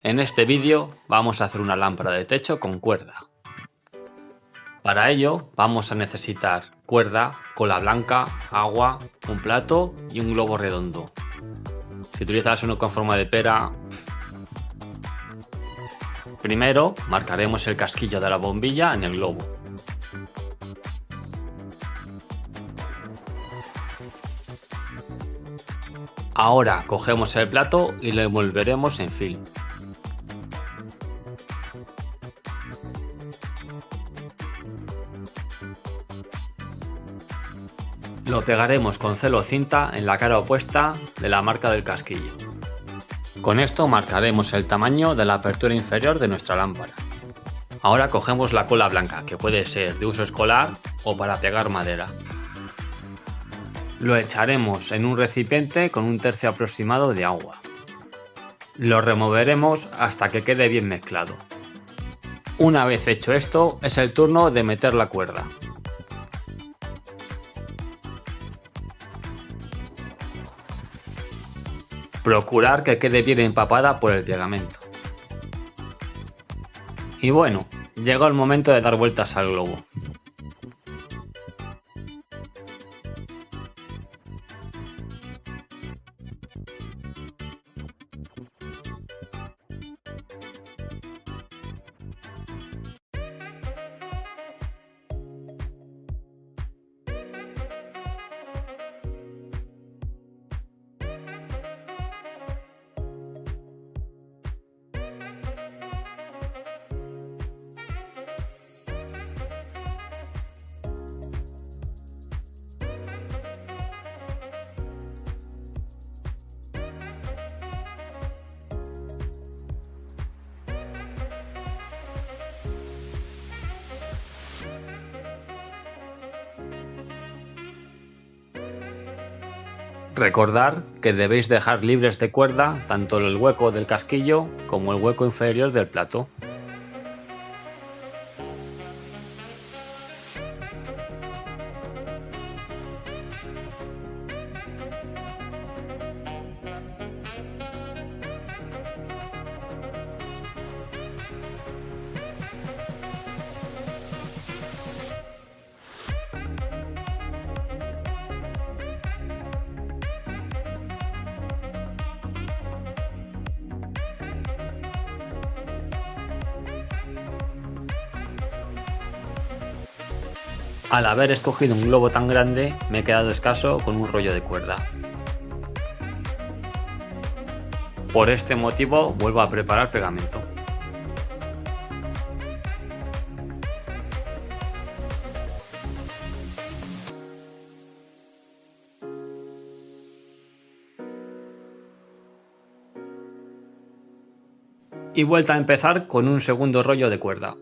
En este vídeo vamos a hacer una lámpara de techo con cuerda. Para ello vamos a necesitar cuerda, cola blanca, agua, un plato y un globo redondo. Si utilizas uno con forma de pera, primero marcaremos el casquillo de la bombilla en el globo. Ahora cogemos el plato y lo envolveremos en film. Lo pegaremos con celocinta en la cara opuesta de la marca del casquillo. Con esto marcaremos el tamaño de la apertura inferior de nuestra lámpara. Ahora cogemos la cola blanca, que puede ser de uso escolar o para pegar madera. Lo echaremos en un recipiente con un tercio aproximado de agua. Lo removeremos hasta que quede bien mezclado. Una vez hecho esto, es el turno de meter la cuerda. Procurar que quede bien empapada por el pegamento. Y bueno, llegó el momento de dar vueltas al globo. Recordar que debéis dejar libres de cuerda tanto el hueco del casquillo como el hueco inferior del plato. Al haber escogido un globo tan grande, me he quedado escaso con un rollo de cuerda. Por este motivo vuelvo a preparar pegamento. Y vuelta a empezar con un segundo rollo de cuerda.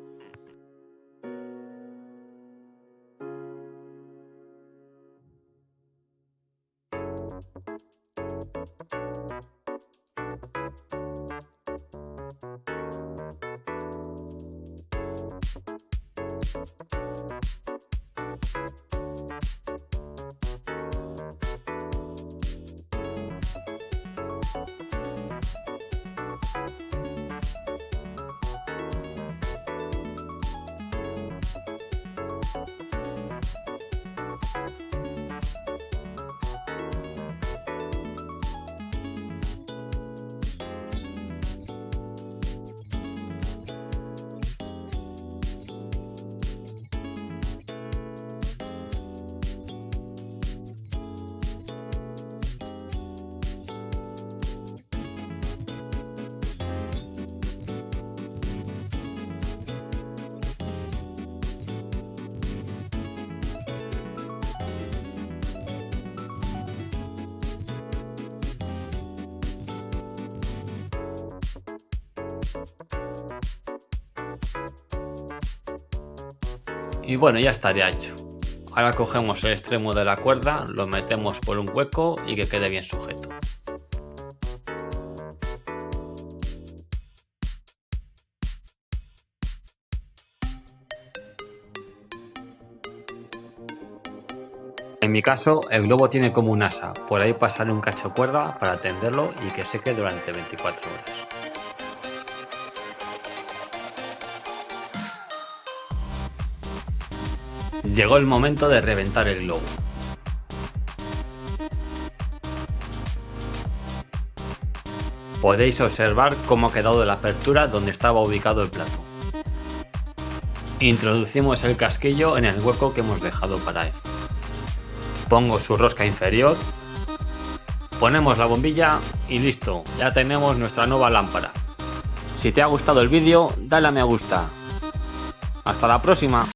Y bueno, ya estaría hecho. Ahora cogemos el extremo de la cuerda, lo metemos por un hueco y que quede bien sujeto. En mi caso, el globo tiene como un asa, por ahí pasarle un cacho cuerda para tenderlo y que seque durante 24 horas. Llegó el momento de reventar el globo. Podéis observar cómo ha quedado la apertura donde estaba ubicado el plato. Introducimos el casquillo en el hueco que hemos dejado para él. Pongo su rosca inferior. Ponemos la bombilla y listo, ya tenemos nuestra nueva lámpara. Si te ha gustado el vídeo, dale a me gusta. Hasta la próxima.